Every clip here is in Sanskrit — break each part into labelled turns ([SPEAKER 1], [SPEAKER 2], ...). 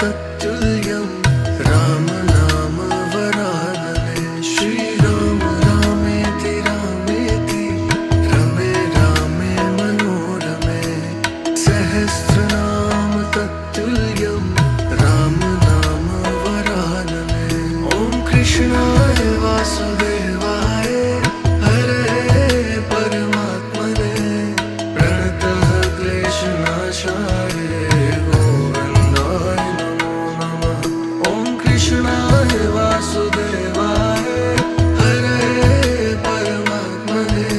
[SPEAKER 1] तत्तुल्यं राम नाम वरानने श्रीराम रामेति रामेति रमे रामे मनोरमे सहस्रनाम तत्तुल्यं राम नाम वरानने ॐ कृष्णाय वासुदेवाय हरे परमात्मने प्रणतः क्लेशनाशाय गोविन्दाय नमो नमः ॐ कृष्णाय वासुदेवाय हरे परमात्मने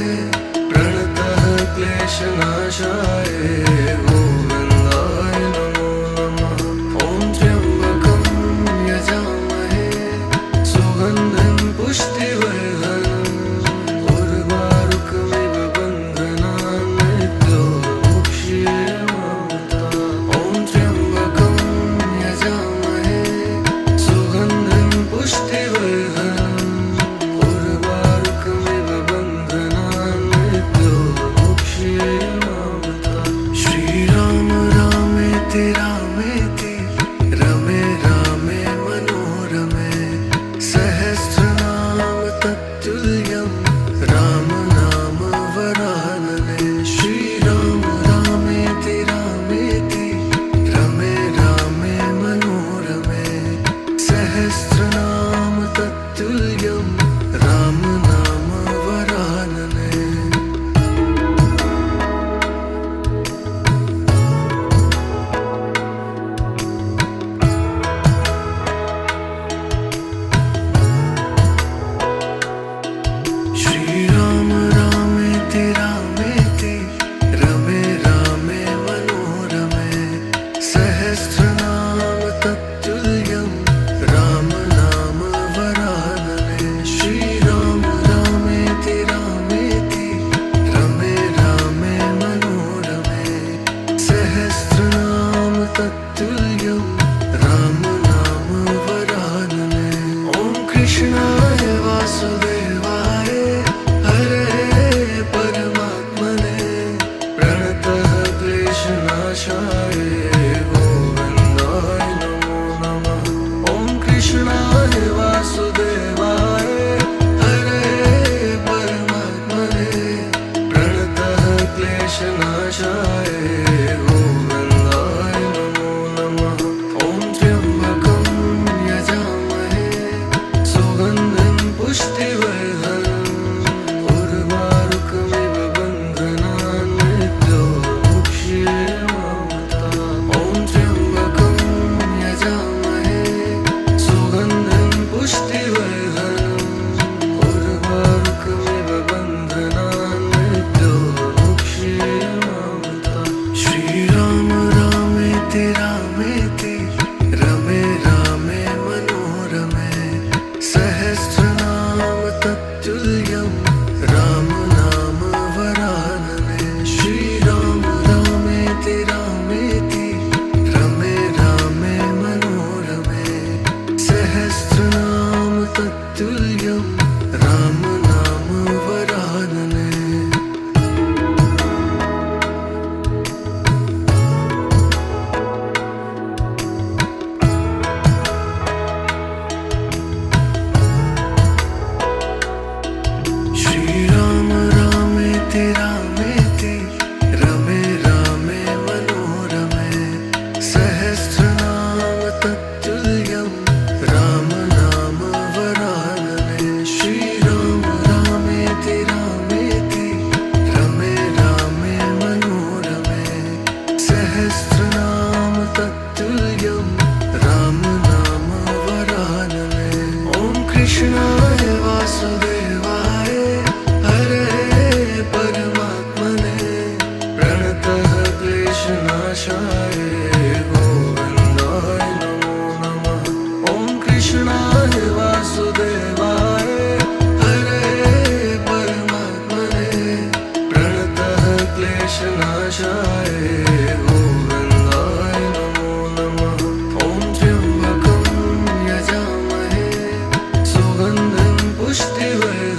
[SPEAKER 1] प्रणतः क्लेशनाशाय गोविन्दाय नमो नमः ॐ त्र्यम्बकं यजामहे सुगन्धिं पुष्टिवर्धनम् उर्वारुकमिव बन्धनान् मृत्योर्मुक्षीयमामृतात् ॐ त्र्यम्बकं यजामहे सुगन्धिं पुष्टिवर्धनम् उर्वारुकमिव बन्धनान् मृत्योर्मुक्षीयमामृतात् श्रीराम रामेति रामेति रमे रामे मनोरमे सहस्रनाम तत्तुल्यं राम नाम वरानने श्रीराम रामेति रामेति रमे रामे मनोरमे सहस्रनाम तत्तुल्यं राम नाम वरानने श्रीराम रामेति रामेति रमे रामे मनोरमे सहस्रनाम तत्तुल्यं राम नाम वरानने श्रीराम रामेति रामेति रमे रामे मनोरमे सहस्रनाम तत्तुल्यं राम नाम वरानने ॐ कृष्णाय वासुदेवाय हरे परमात्मने प्रणतः क्लेशनाशाय गोविन्दाय नमो नमः ॐ कृष्णाय वासुदेवाय हरे परमात्मने प्रणतः क्लेशनाशाय गोविन्दाय नमो नमः ॐ त्र्यम्बकं यजामहे सुगन्धिं पुष्टिवर्धनम् उर्वारुकमिव बन्धनान् मृत्योर्मुक्षीयमामृतात् ॐ त्र्यम्बकं यजामहे सुगन्धिं पुष्टिवर्धनम् उर्वारुकमिव बन्धनान् मृत्योर्मुक्षीयमामृतात् श्रीराम रामेति रामेति रमे रामे मनोरमे सहस्रनाम तत्तुल्यं राम नाम वरानने श्रीराम रामेति रामेति रमे रामे मनोरमे सहस्रनाम तत्तुल्यं राम नाम वरानने श्रीराम रामेति रामेति रमे रामे मनोरमे सहस्रनाम तत्तुल्यं राम नाम वरानने श्रीराम रामेति रामेति रमे रामे मनोरमे सहस्रनाम तत्तुल्यं राम नाम वरानने ॐ कृष्णाय वासुदेवाय हरे परमात्मने प्रणतः क्लेशनाशाय गोविन्दाय नमो नमः ॐ कृष्णाय वासुदेवाय हरे परमात्मने प्रणतः क्लेशनाशाय गोविन्दाय नमो नमः ॐ त्र्यम्बकं यजामहे सुगन्धिं पुष्टिवर्धनम्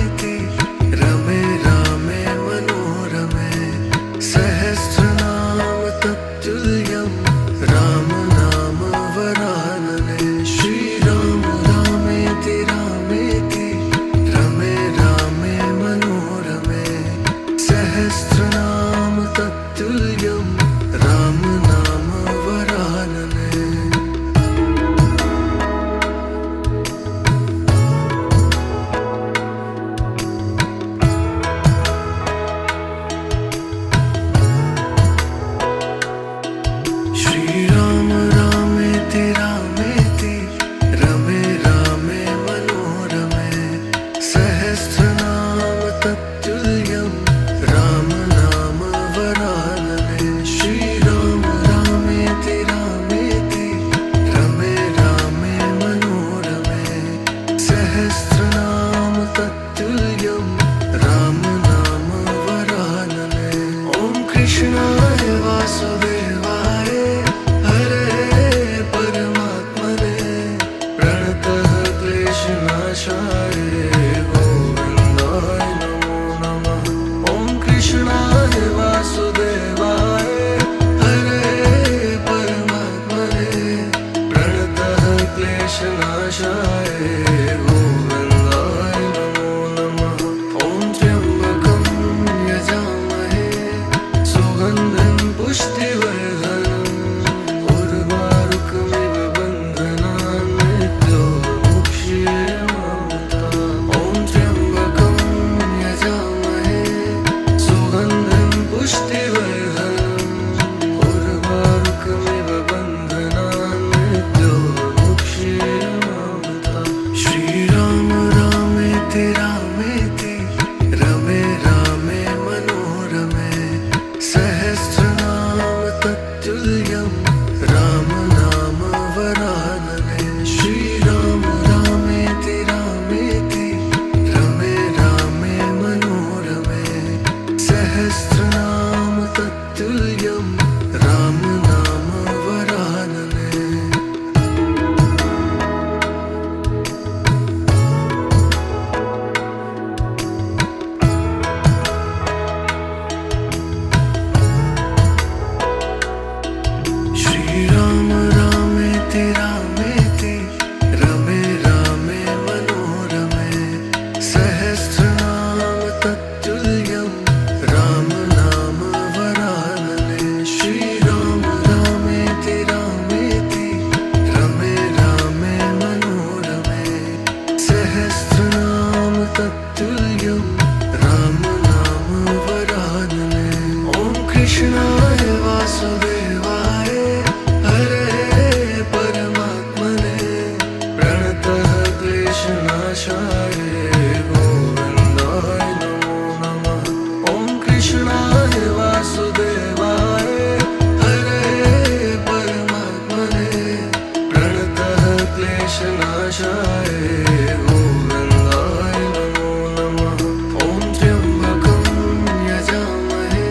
[SPEAKER 1] रामेति रमे रामे मनोरमे सहस्रनाम तत्तुल्यं राम नाम वरानने श्रीराम रामेति रामेति रमे रामे मनोरमे सहस्रनाम तत्तुल्यं राम नाम वरानने श्रीराम रामेति रामेति रमे रामे मनोरमे सहस्रनाम तत्तुल्यं राम नाम वरानने श्रीराम रामेति रामेति रमे रामे मनोरमे सहस्रनाम तत्तुल्यं राम नाम वरानने ॐ कृष्णाय वासुदेवाय परमात्मने प्रणतः क्लेशनाशाय गोविन्दाय नमो नमः ॐ कृष्णाय वासुदेवाय परमात्मने प्रणतः क्लेशनाशाय गोविन्दाय नमो नमः ॐ त्र्यम्बकं यजामहे सुगन्धं पुष्टिवर्धनम् उर्वारुकमिव बन्धनान् मृत्योर्मुक्षीयमामृतात् ॐ त्र्यम्बकं यजामहे सुगन्धं पुष्टिवर्धनम् उर्वारुकमिव बन्धनान् मृत्योर्मुक्षीयमामृतात् श्रीराम रामेति रामेति रमे रामे मनोरमे सहस्रनाम तत्तुल्यं राम नाम वरानने श्रीराम रामेति रामेति रमे रामे मनोरमे सहस्रनाम तत्तुल्यं राम नाम वरानने श्रीराम रामेति रामेति रमे रामे मनोरमे सहस्रनाम तत्तुल्यं राम नाम वरानने श्रीराम रामेति रामेति रमे रामे मनोरमे सहस्रनाम तत्तुल्यं राम नाम वरानने ॐ कृष्णाय वासुदेवाय परमात्मने प्रणतः क्लेशनाशाय गोविन्दाय नमो नमः ॐ कृष्णाय वासुदेवाय परमात्मने प्रणतः क्लेशनाशाय गोविन्दाय नमो नमः ॐ त्र्यम्बकं यजामहे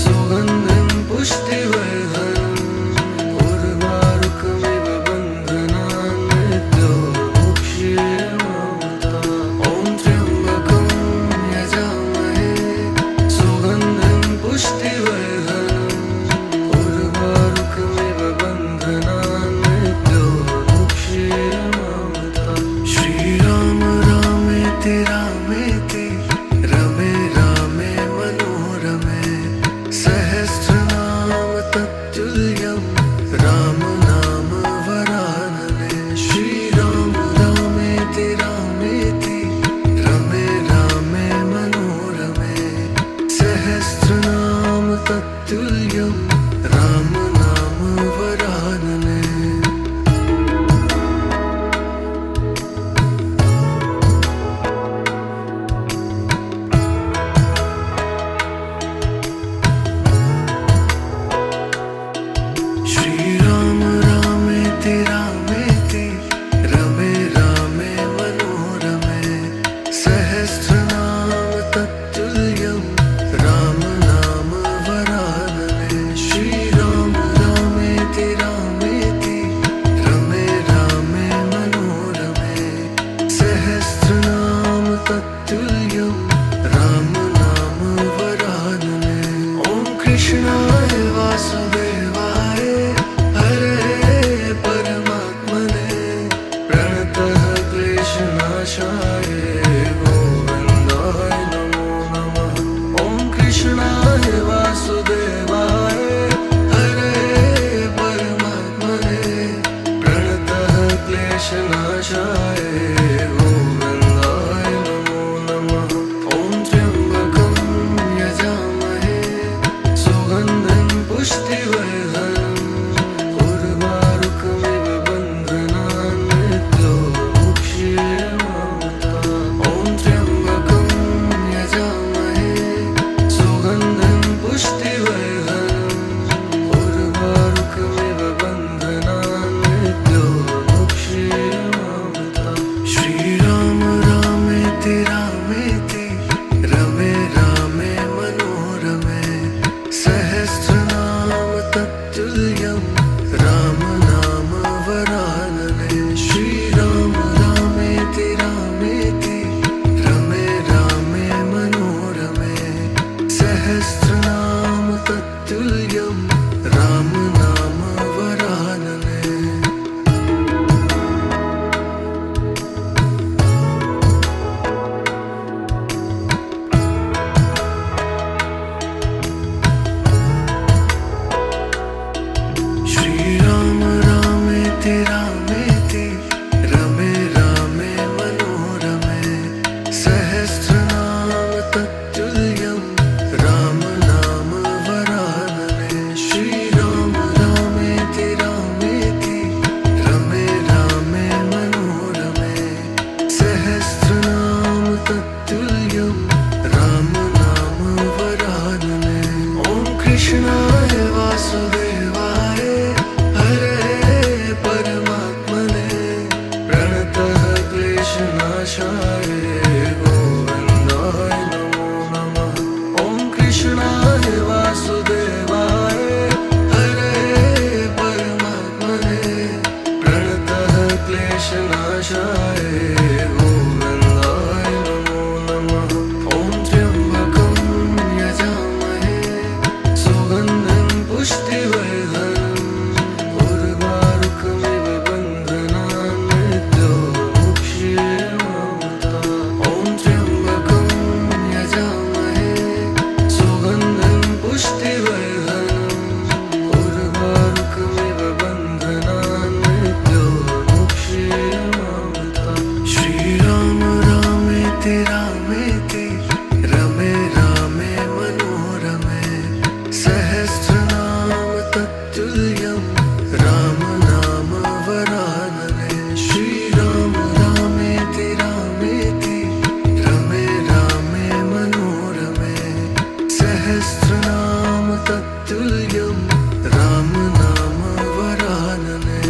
[SPEAKER 1] सुगन्धं पुष्टिवर्धनम् उर्वारुकमिव बन्धनान् मृत्योर्मुक्षीयमामृतात् ॐ त्र्यम्बकं यजामहे सुगन्धं पुष्टिवर्धनम् उर्वारुकमिव बन्धनान् मृत्योर्मुक्षीयमामृतात् श्रीराम रामेति रामेति रमे रामे मनोरमे सहस्रनाम तत्तुल्यं राम नाम वरानने श्रीराम रामेति रामेति रमे रामे मनोरमे सहस्रनाम तत्तुल्यं राम नाम वरानने तत्तुल्यं राम नाम वरानने। ॐ कृष्णाय वासुदेवाय हरे परमात्मने प्रणतः क्लेशनाशाय गोविन्दाय नमो नमः। ॐ कृष्णाय वासुदेवाय हरे परमात्मने प्रणतः क्लेशनाशाय गोविन्दाय नमो नमः। ॐ त्र्यम्बकं यजामहे सुगन्धं पुष्टिवर्धनम् उर्वारुकमिव बन्धनान् मृत्योर्मुक्षीयमामृतात्। ॐ त्र्यम्बकं यजामहे सुगन्धं पुष्टिवर्धनम् उर्वारुकमिव बन्धनान् मृत्योर्मुक्षीयमामृतात्। श्रीराम रामेति रामेति रमे रामे मनोरमे सहस्रनाम तत्तुल्यं राम नाम वरानने। श्रीराम रामेति रामेति रमे रामे मनोरमे सहस्रनाम तत्तुल्यं राम नाम वरानने। श्रीराम रामेति रामेति रमे रामे मनोरमे सहस्रनाम तत्तुल्यं राम नाम वरानने। श्रीराम रामेति रामेति रमे रामे मनोरमे सहस्रनाम तत्तुल्यं राम नाम वरानने। ॐ कृष्णाय वासुदेवाय हरे परमात्मने प्रणतः क्लेशनाशाय गोविन्दाय नमो नमः। ॐ कृष्णाय वासुदेवाय हरे परमात्मने प्रणतः क्लेशनाशाय गोविन्दाय नमो नमः। ॐ त्र्यम्बकं यजामहे सुगन्धं पुष्टिवर्धनम् उर्वारुकमिव बन्धनान् मृत्योर्मुक्षीयमामृतात्। ॐ त्र्यम्बकं यजामहे सुगन्धं पुष्टिवर्धनम् उर्वारुकमिव बन्धनान् मृत्योर्मुक्षीयमामृतात्। श्रीराम रामेति रामेति रमे रामे मनोरमे सहस्रनाम तत्तुल्यं राम नाम वरानने। श्रीराम रामेति रामेति रमे रामे मनोरमे सहस्रनाम तत्तुल्यं राम नाम वरानने।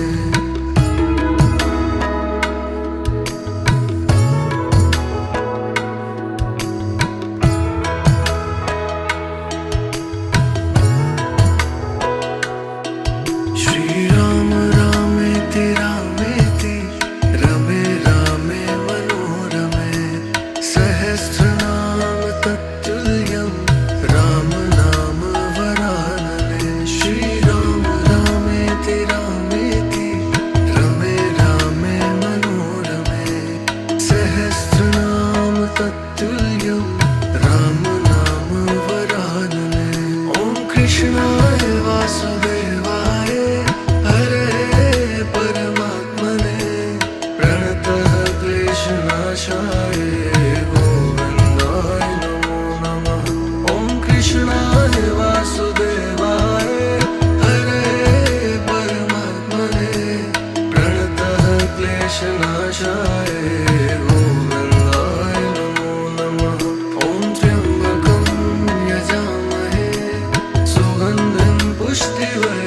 [SPEAKER 1] श्रीराम रामेति रामेति रमे रामे मनोरमे सहस्रनाम तत्तुल्यं राम नाम वरानने। श्रीराम रामेति रामेति रमे रामे मनोरमे सहस्रनाम तत्तुल्यं राम नाम वरानने। ॐ कृष्णाय वासुदेवाय हरे परमात्मने प्रणतः क्लेशनाशाय गोविन्दाय नमो नमः। ॐ कृष्णाय वासुदेवाय हरे परमात्मने प्रणतः क्लेशनाशाय गोविन्दाय नमो नमः। ॐ त्र्यम्बकं यजामहे सुगन्धं पुष्टिवर्धनम्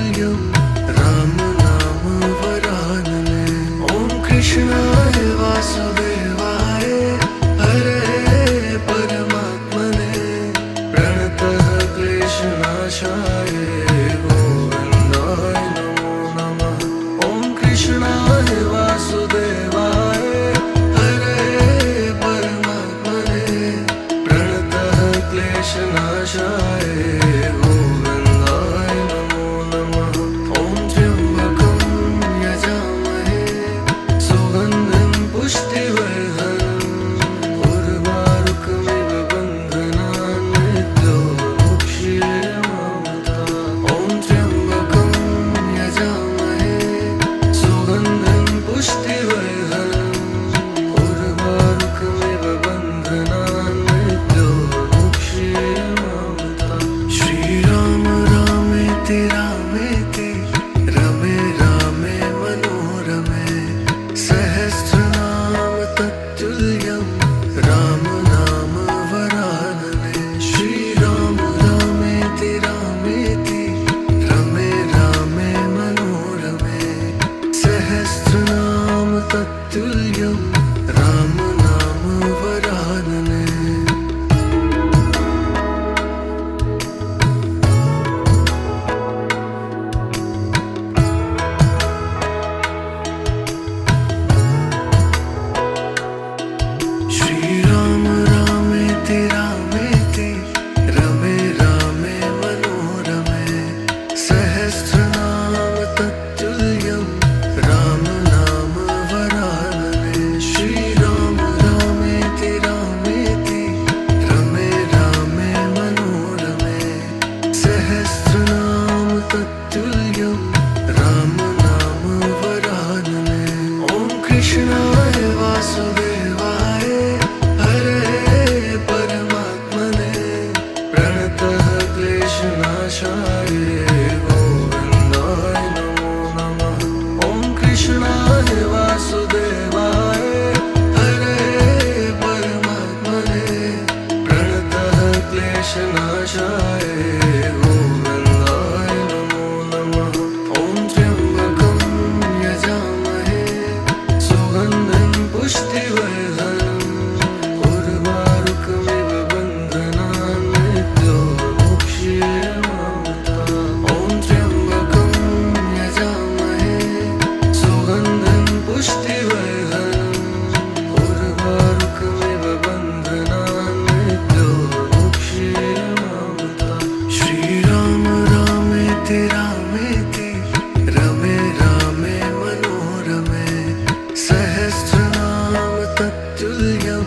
[SPEAKER 1] तत्तुल्यं राम नाम वरानने। ॐ कृष्णाय वासुदेवाय हरे परमात्मने प्रणतः क्लेशनाशाय गोविन्दाय नमो नमः। ॐ कृष्णाय वासुदेवाय हरे परमात्मने प्रणतः क्लेशनाशाय गोविन्दाय नमो नमः। ॐ त्र्यम्बकं यजामहे सुगन्धिं पुष्टिवर्धनम् उर्वारुकमिव बन्धनान् मृत्योर्मुक्षीयमामृतात्। ॐ त्र्यम्बकं यजामहे सुगन्धिं पुष्टिवर्धनम् उर्वारुकमिव बन्धनान् मृत्योर्मुक्षीयमामृतात्। श्रीराम रामेति रामेति रमे रामे मनोरमे सहस्रनाम तत्तुल्यं राम नाम वरानने। श्रीराम रामेति रामेति रमे रामे मनोरमे सहस्रनाम तत्तुल्यं राम नाम वरानने। श्रीराम रामेति रामेति रमे रामे मनोरमे सहस्रनाम तत्तुल्यं राम नाम वरानने। श्रीराम रामेति रामेति रमे रामे मनोरमे सहस्रनाम तत्तुल्यं राम नाम वरानने। ॐ कृष्णाय वासुदेवाय हरे परमात्मने प्रणतः क्लेशनाशाय गोविन्दाय नमो नमः। ॐ कृष्णाय वासुदेवाय हरे परमात्मने प्रणतः क्लेशनाशाय गोविन्दाय नमो नमः। ॐ त्र्यम्बकं यजामहे सुगन्धिं पुष्टिवर्धनम् उर्वारुकमिव बन्धनान् मृत्योर्मुक्षीयमामृतात्। ॐ त्र्यम्बकं यजामहे सुगन्धिं पुष्टिवर्धनम् उर्वारुकमिव बन्धनान् मृत्योर्मुक्षीयमामृतात्। श्रीराम रामेति रामेति रमे रामे मनोरमे सहस्रनाम तत्तुल्यं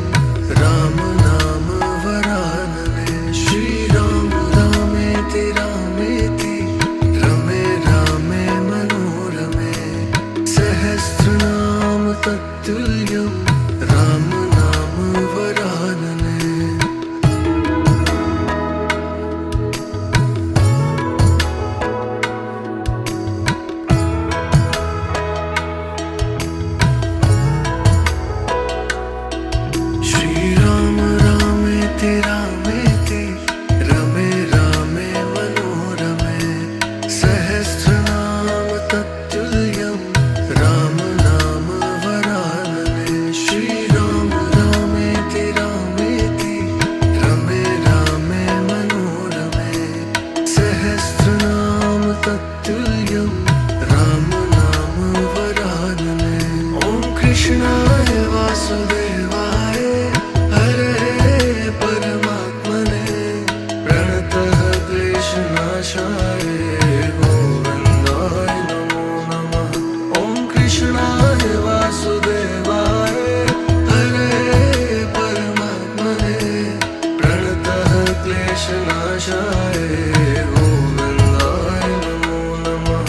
[SPEAKER 1] राम नाम वरानने। श्रीराम रामेति रामेति रमे रामे मनोरमे सहस्रनाम तत्तुल्यं राम नाम वरानने। श्रीराम रामेति रामेति रमे रामे मनोरमे सहस्रनाम तत्तुल्यं राम नाम वरानने। श्रीराम रामेति रामेति रमे रामे मनोरमे सहस्रनाम तत्तुल्यं राम नाम वरानने। ॐ कृष्णाय वासुदेवाय हरे परमात्मने प्रणतः क्लेशनाशाय गोविन्दाय नमो नमः। ॐ कृष्णाय वासुदेवाय हरे परमात्मने प्रणतः क्लेशनाशाय गोविन्दाय नमो नमः।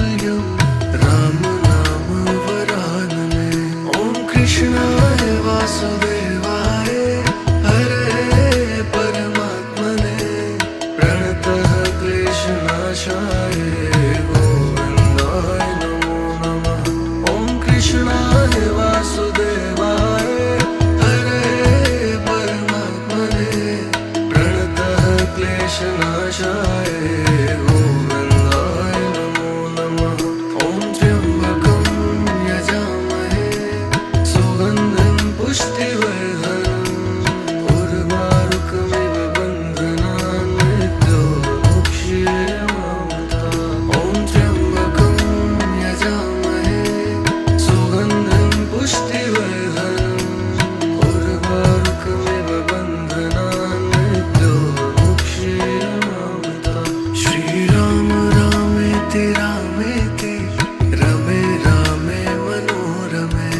[SPEAKER 1] तत्तुल्यं राम नाम वरानने। ॐ कृष्णाय वासुदेवाय हरे परमात्मने प्रणतः क्लेशनाशाय गोविन्दाय नमो नमः। ॐ कृष्णाय वासुदेवाय हरे परमात्मने प्रणतः क्लेशनाशाय गोविन्दाय नमो नमः। ॐ त्र्यम्बकं यजामहे सुगन्धिं पुष्टिवर्धनम् उर्वारुकमिव बन्धनान् मृत्योर्मुक्षीयमामृतात्। ॐ त्र्यम्बकं यजामहे सुगन्धिं पुष्टिवर्धनम् उर्वारुकमिव बन्धनान् मृत्योर्मुक्षीयमामृतात्। श्रीराम रामेति रामेति रमे रामे मनोरमे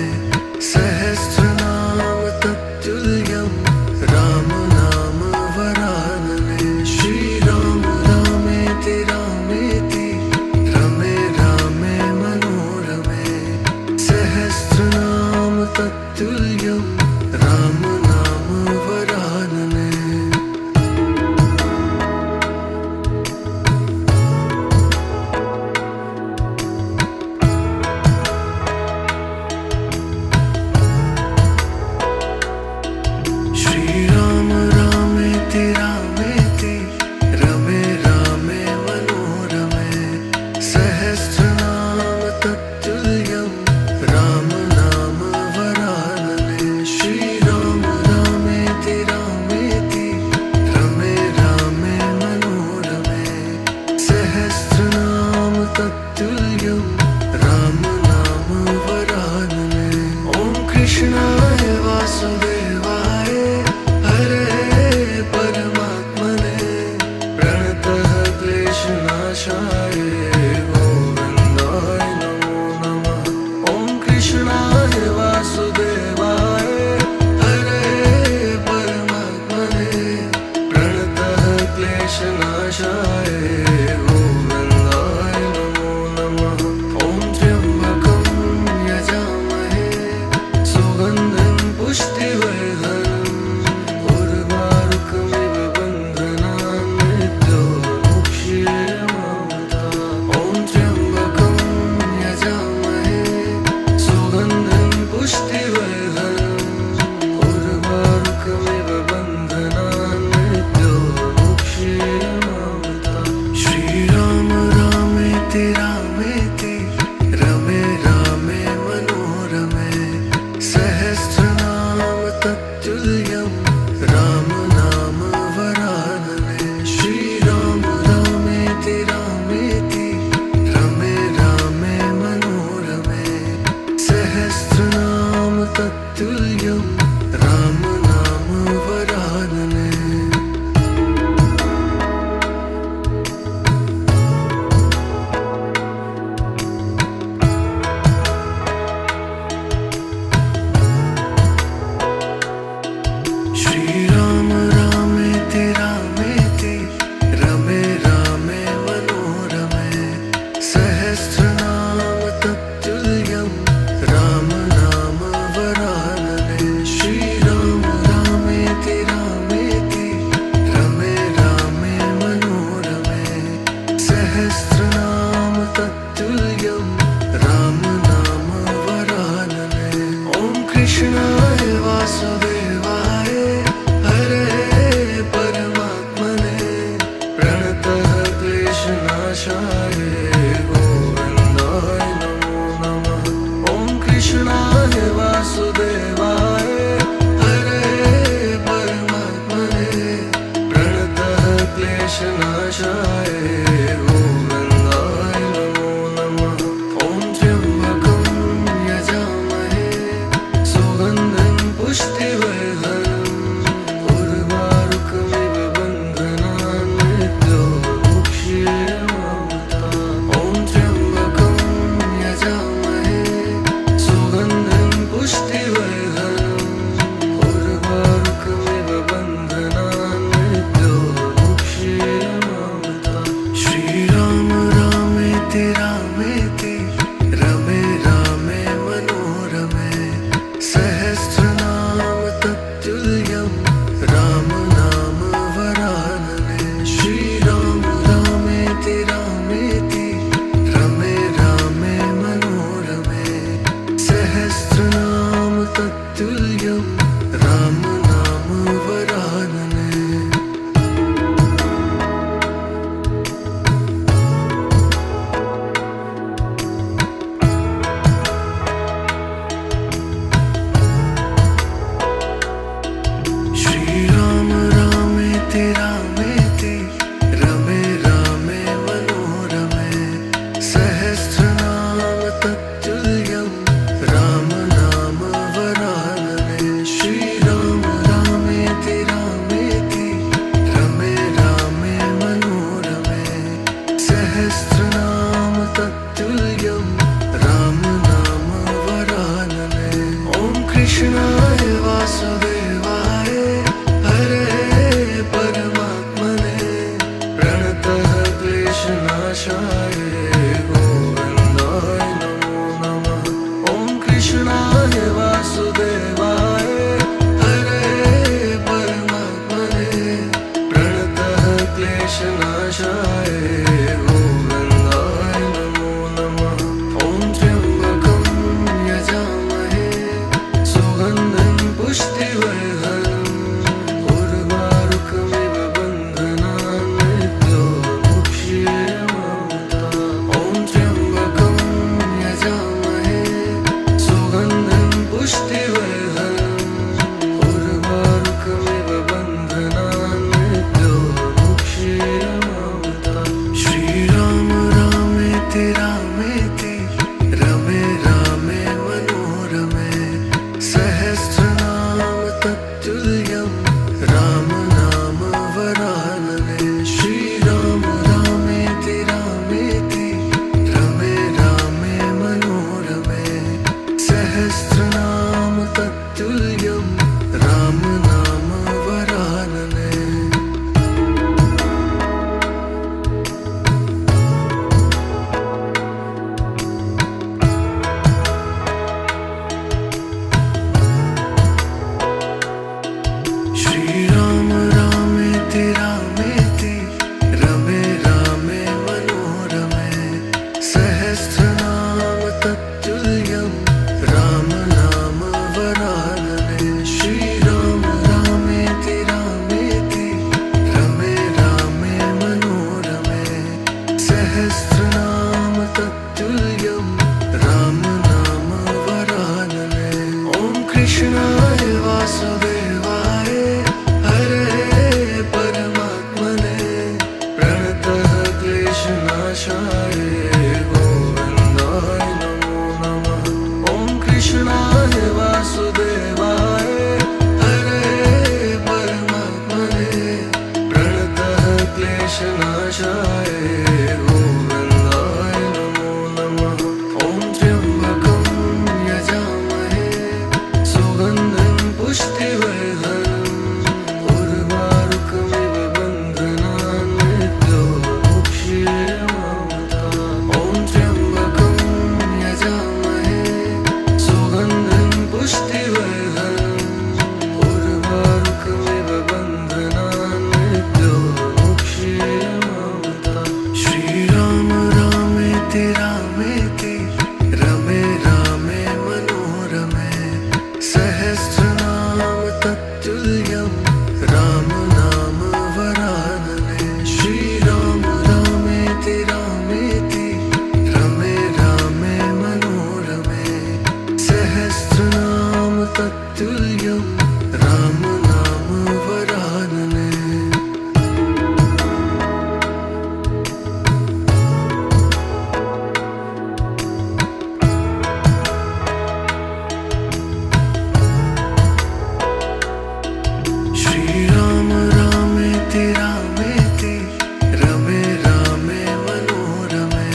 [SPEAKER 1] सहस्रनाम तत्तुल्यं राम नाम वरानने। श्रीराम रामेति रामेति रमे रामे मनोरमे सहस्रनाम तत्तुल्यं राम नाम वरानने। श्रीराम रामेति रामेति रमे रामे मनोरमे सहस्रनाम तत्तुल्यं राम नाम वरानने। श्रीराम रामेति रामेति रमे रामे मनोरमे सहस्रनाम तत्तुल्यं राम नाम वरानने। ॐ कृष्णाय वासुदेवाय हरे परमात्मने प्रणतः क्लेशनाशाय गोविन्दाय नमो नमः। ॐ कृष्णाय वासुदेवाय हरे परमात्मने प्रणतः क्लेशनाशाय गोविन्दाय नमो नमः। ॐ त्र्यम्बकं यजामहे सुगन्धिं पुष्टिवर्धनम् उर्वारुकमिव बन्धनान् मृत्योर्मुक्षीयमामृतात्। ॐ त्र्यम्बकं यजामहे सुगन्धिं पुष्टिवर्धनम् उर्वारुकमिव बन्धनान् मृत्योर्मुक्षीयमामृतात्। श्रीराम रामेति रामेति रमे रामे मनोरमे सहस्रनाम तत्तुल्यं राम नाम वरानने। श्रीराम रामेति रामेति रमे रामे मनोरमे सहस्रनाम तत्तुल्यं राम नाम वरानने। श्रीराम रामेति रामेति रमे रामे मनोरमे सहस्रनाम तत्तुल्यं राम नाम वरानने। श्रीराम रामेति रामेति रमे रामे मनोरमे सहस्रनाम तत्तुल्यं राम नाम वरानने। ॐ कृष्णाय वासुदेवाय हरे परमात्मने प्रणतः क्लेशनाशाय गोविन्दाय नमो नमः। ॐ कृष्णाय वासुदेवाय हरे परमात्मने प्रणतः क्लेशनाशाय गोविन्दाय नमो नमः। ॐ त्र्यम्बकं यजामहे सुगन्धिं पुष्टिवर्धनम् तत्तुल्यं राम नाम वरानने श्रीराम रामेति रामेति रमे रामे मनोरमे सहस्रनाम तत्तुल्यं राम नाम वरानने ॐ कृष्णाय वासुदेवाय हरे परमात्मने प्रणतः क्लेशनाशाय गोविन्दाय नमो नमः ॐ कृष्णाय वासुदेवाय हरे परमात्मने प्रणतः क्लेशनाशाय गोविन्दाय नमो नमः ॐ त्र्यम्बकं यजामहे सुगन्धं पुष्टिवर्धनम् उर्वारुकमिव बन्धनान् मृत्योर्मुक्षीयमामृतात् ॐ त्र्यम्बकं यजामहे सुगन्धं पुष्टिवर्धनम् उर्वारुकमिव बन्धनान् मृत्योर्मुक्षीयमामृतात् श्रीराम रामेति रामेति रमे रामे मनोरमे सहस्रनाम तत्तुल्यं राम नाम वरानने श्रीराम रामेति रामेति रमे रामे मनोरमे सहस्रनाम तत्तुल्यं राम नाम वरानने श्रीराम रामेति रामेति रमे रामे मनोरमे सहस्रनाम तत्तुल्यं राम नाम वरानने श्रीराम रामेति रामेति रमे रामे मनोरमे सहस्रनाम तत्तुल्यं राम नाम वरानने ॐ कृष्णाय वासुदेवाय हरे परमात्मने प्रणतः क्लेशनाशाय गोविन्दाय नमो नमः ॐ कृष्णाय वासुदेवाय हरे परमात्मने प्रणतः क्लेशनाशाय गोविन्दाय नमो नमः ॐ त्र्यम्बकं यजामहे सुगन्धं पुष्टिवर्धनम् उर्वारुकमिव बन्धनान् मृत्योर्मुक्षीयमामृतात् ॐ त्र्यम्बकं यजामहे सुगन्धं पुष्टिवर्धनम् उर्वारुकमिव बन्धनान् मृत्योर्मुक्षीयमामृतात् श्रीराम रामेति रामेति रमे रामे मनोरमे सहस्रनाम तत्तुल्यं राम नाम वरानने श्रीराम रामेति रामेति रमे रामे मनोरमे सहस्रनाम तत्तुल्यं राम नाम वरानने श्रीराम रामेति रामेति रमे रामे मनोरमे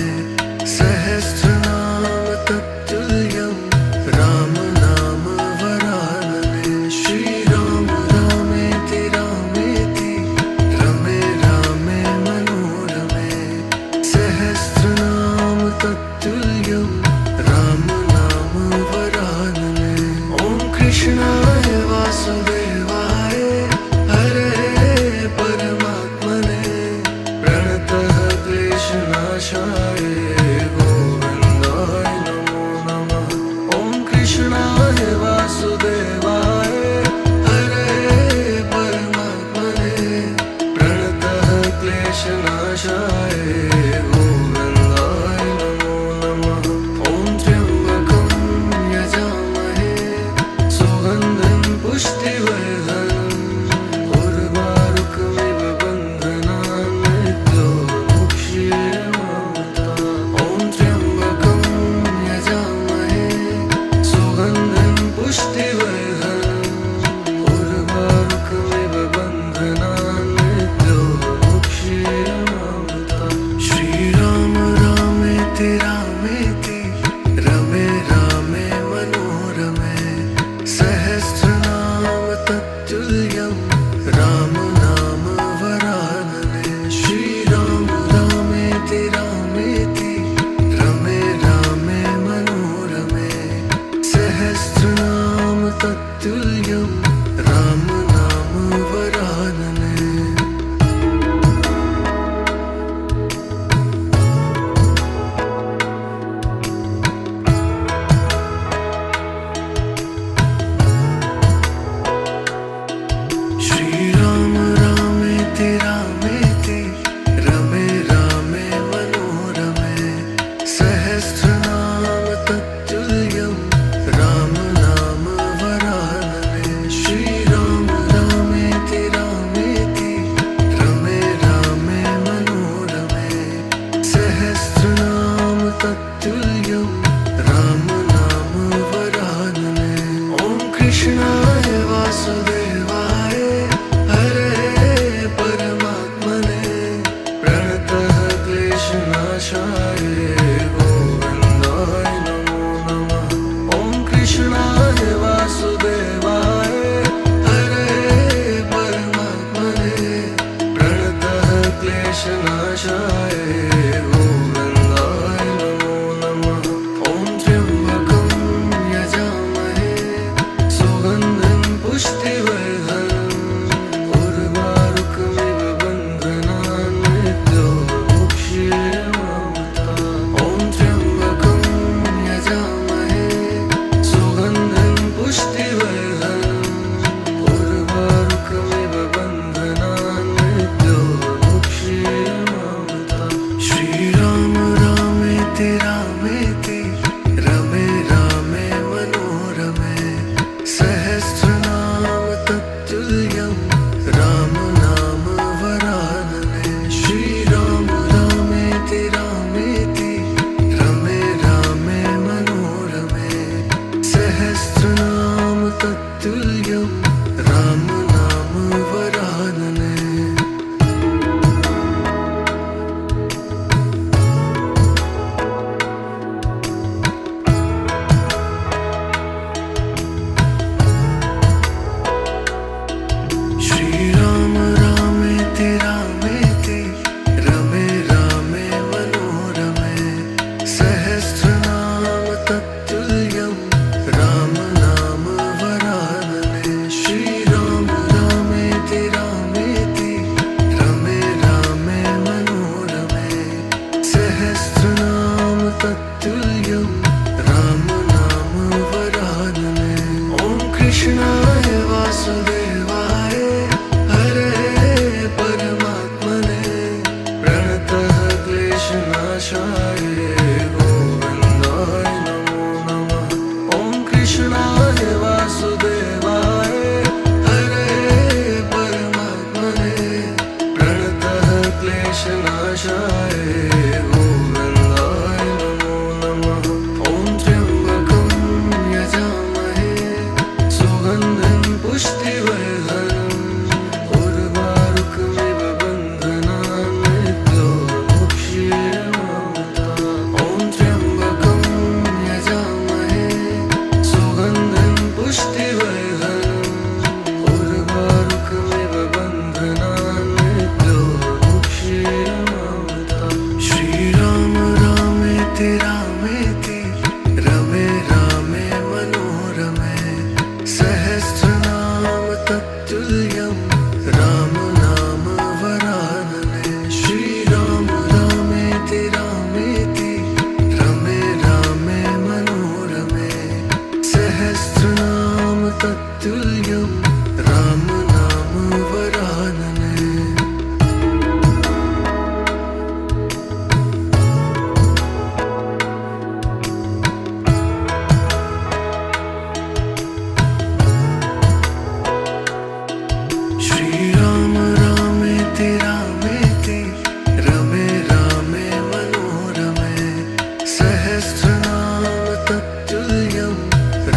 [SPEAKER 1] सहस्रनाम तत्तुल्यं राम नाम वरानने श्रीराम रामेति रामेति रमे रामे मनोरमे सहस्रनाम तत्तुल्यं राम नाम वरानने ॐ कृष्णाय वासुदेवाय हरे परमात्मने प्रणतः क्लेशनाशाय गोविन्दाय नमो नमः ॐ कृष्णाय वासुदेवाय हरे परमात्मने प्रणतः क्लेशनाशाय गोविन्दाय नमो नमः ॐ त्र्यम्बकं यजामहे सुगन्धं पुष्टिवर्धनम् तत्तुल्यं राम नाम वरानने। ॐ कृष्णाय वासुदेवाय हरे परमात्मने प्रणतः क्लेशनाशाय गोविन्दाय नमो नमः। ॐ कृष्णाय वासुदेवाय हरे परमात्मने प्रणतः क्लेशनाशाय गोविन्दाय नमो नमः। ॐ त्र्यम्बकं यजामहे सुगन्धिं पुष्टिवर्धनम् उर्वारुकमिव बन्धनान् मृत्योर्मुक्षीयमामृता। ॐ त्र्यम्बकं यजामहे सुगन्धिं पुष्टिवर्धनम् उर्वारुकमिव बन्धनान् मृत्योर्मुक्षीयमामृता। श्रीराम रामेति रामेति रमे रामे मनोरमे सहस्रनाम तत्तुल्यं राम नाम वरानने। श्रीराम रामेति रामेति रमे रामे मनोरमे सहस्रनाम तत्तुल्यं राम नाम वरानने। श्रीराम रामेति रामेति रमे रामे मनोरमे सहस्रनाम तत्तुल्यं राम नाम वरानने। श्रीराम रामेति रामेति रमे रामे मनोरमे सहस्रनाम तत्तुल्यं राम नाम वरानने। ॐ कृष्णाय वासुदेवाय हरे परमात्मने प्रणतः क्लेशनाशाय गोविन्दाय नमो नमः। ॐ कृष्णाय वासुदेवाय हरे परमात्मने प्रणतः क्लेशनाशाय गोविन्दाय नमो नमः। ॐ त्र्यम्बकं यजामहे सुगन्धिं पुष्टिवर्धनम् उर्वारुकमिव बन्धनान् मृत्योर्मुक्षीयमामृता। ॐ त्र्यम्बकं यजामहे सुगन्धिं पुष्टिवर्धनम् उर्वारुकमिव बन्धनान् मृत्योर्मुक्षीयमामृता। श्रीराम रामेति रामेति रमे रामे मनोरमे सहस्रनाम तत्तुल्यं राम नाम वरानने। श्रीराम रामेति रामेति रमे रामे मनोरमे सहस्रनाम तत्तुल्यं राम नाम वरानने। श्रीराम रामेति रामेति रमे रामे मनोरमे सहस्रनाम तत्तुल्यं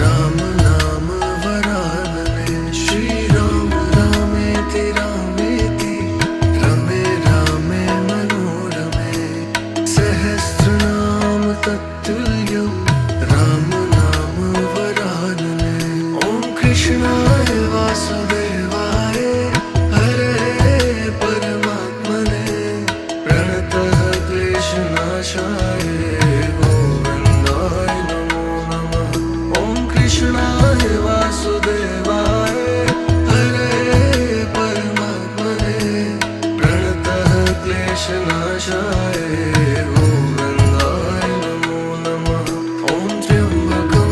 [SPEAKER 1] राम नाम वरानने। श्रीराम रामेति रामेति रमे रामे मनोरमे सहस्रनाम तत्तुल्यं राम नाम वरानने। ॐ कृष्णाय वासुदेवाय हरे परमात्मने प्रणतः क्लेशनाशाय गोविन्दाय नमो नमः। ॐ कृष्णाय वासुदेवाय हरे परमात्मने प्रणतः क्लेशनाशाय गोविन्दाय नमो नमः। ॐ त्र्यम्बकं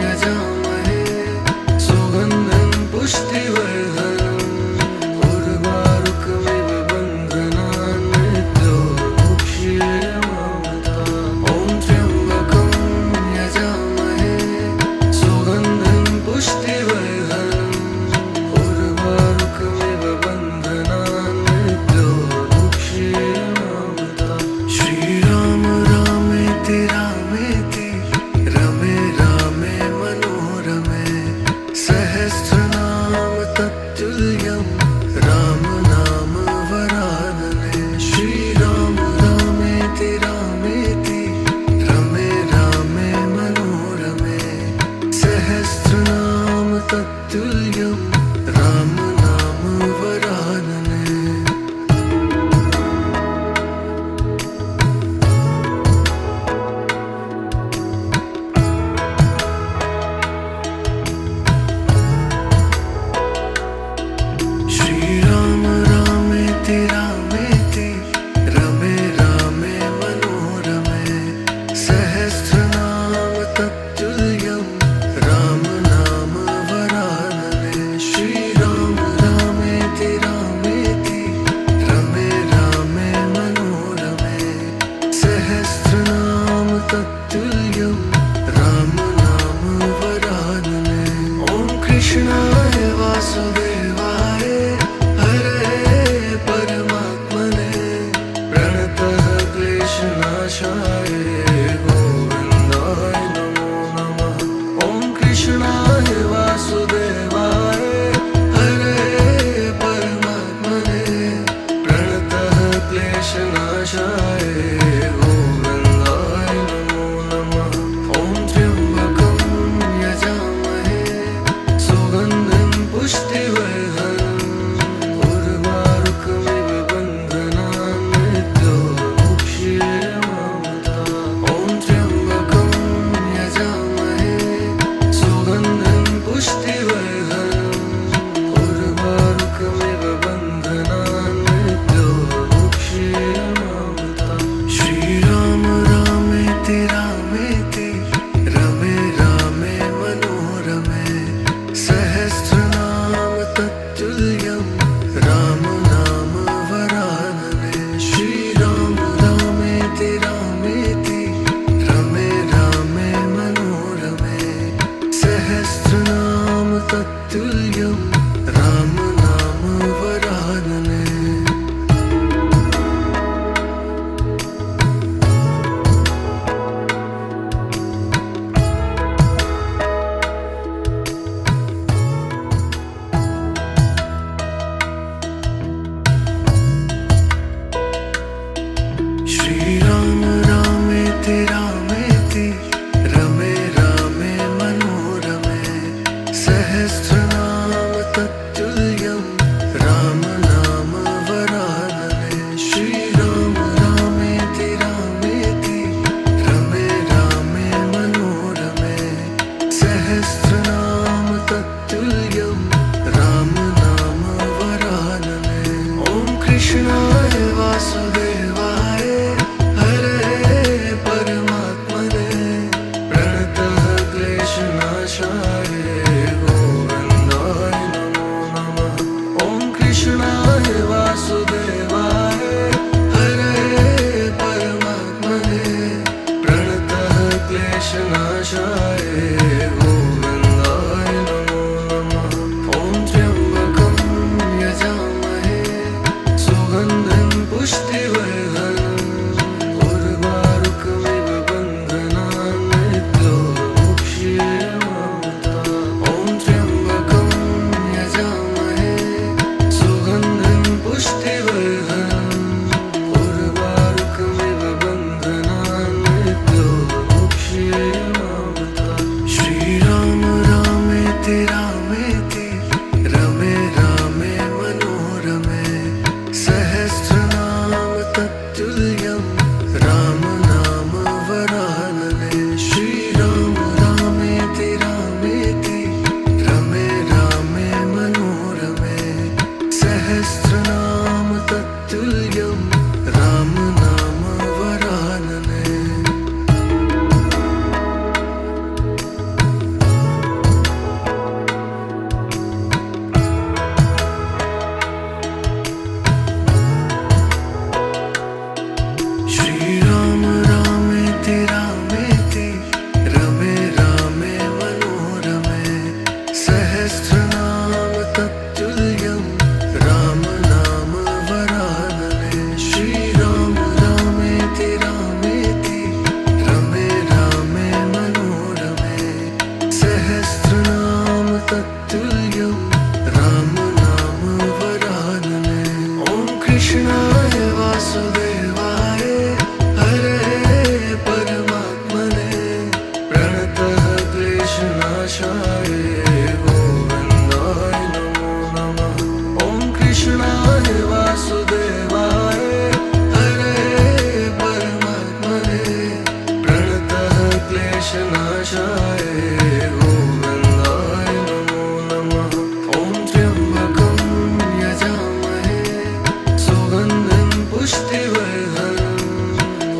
[SPEAKER 1] यजामहे सुगन्धिं पुष्टिवर्धनम् तत्तुल्यं राम नाम वरानने। ॐ कृष्णाय वासुदेवाय हरे परमात्मने प्रणतः क्लेशनाशाय गोविन्दाय नमो नमः। ॐ कृष्णाय वासुदेवाय हरे परमात्मने प्रणतः क्लेशनाशाय गोविन्दाय नमो नमः। ॐ त्र्यम्बकं यजामहे सुगन्धिं पुष्टिवर्धनम् उर्वारुकमिव बन्धनान् मृत्योर्मुक्षीयमामृतात्। ॐ त्र्यम्बकं यजामहे सुगन्धिं पुष्टिवर्धनम् उर्वारुकमिव बन्धनान् मृत्योर्मुक्षीयमामृतात्। श्रीराम रामेति रामेति रमे रामे मनोरमे सहस्रनाम तत्तुल्यं राम नाम वरानने। श्रीराम रामेति रामेति रमे रामे मनोरमे सहस्रनाम तत्तुल्यं राम नाम वरानने। श्रीराम रामेति रामेति रमे रामे मनोरमे सहस्रनाम तत्तुल्यं राम नाम वरानने। श्रीराम रामेति रामेति रमे रामे मनोरमे सहस्रनाम तत्तुल्यं राम नाम वरानने। ॐ कृष्णाय वासुदेवाय हरे परमात्मने प्रणतः क्लेशनाशाय गोविन्दाय नमो नमः। ॐ कृष्णाय वासुदेवाय हरे परमात्मने प्रणतः क्लेशनाशाय गोविन्दाय नमो नमः। ॐ त्र्यम्बकं यजामहे सुगन्धिं पुष्टिवर्धनम् उर्वारुकमिव बन्धनान् मृत्योर्मुक्षीयमामृतात्। ॐ त्र्यम्बकं यजामहे सुगन्धिं पुष्टिवर्धनम् उर्वारुकमिव बन्धनान् मृत्योर्मुक्षीयमामृतात्। श्रीराम रामेति रामेति रमे रामे मनोरमे सहस्रनाम तत्तुल्यं राम नाम वरानने। श्रीराम रामेति रामेति रमे रामे मनोरमे सहस्रनाम तत्तुल्यं राम नाम वरानने। श्रीराम रामेति रामेति रमे रामे मनोरमे सहस्रनाम तत्तुल्यं राम नाम वरानने। श्रीराम रामेति रामेति रमे रामे मनोरमे सहस्रनाम तत्तुल्यं राम नाम वरानने। ॐ कृष्णाय वासुदेवाय हरे परमात्मने प्रणतः क्लेशनाशाय गोविन्दाय नमो नमः। ॐ कृष्णाय वासुदेवाय हरे परमात्मने प्रणतः क्लेशनाशाय गोविन्दाय नमो नमः। ॐ त्र्यम्बकं यजामहे सुगन्धिं पुष्टिवर्धनम्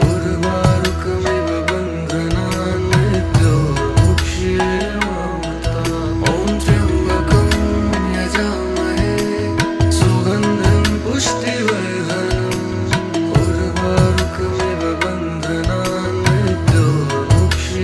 [SPEAKER 1] उर्वारुकमिव बन्धनान् मृत्योर्मुक्षीयमामृतात्। ॐ त्र्यम्बकं यजामहे सुगन्धिं पुष्टिवर्धनम् उर्वारुकमिव बन्धनान् मृत्योर्मुक्षीयमामृतात्।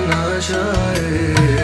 [SPEAKER 1] विनाशाय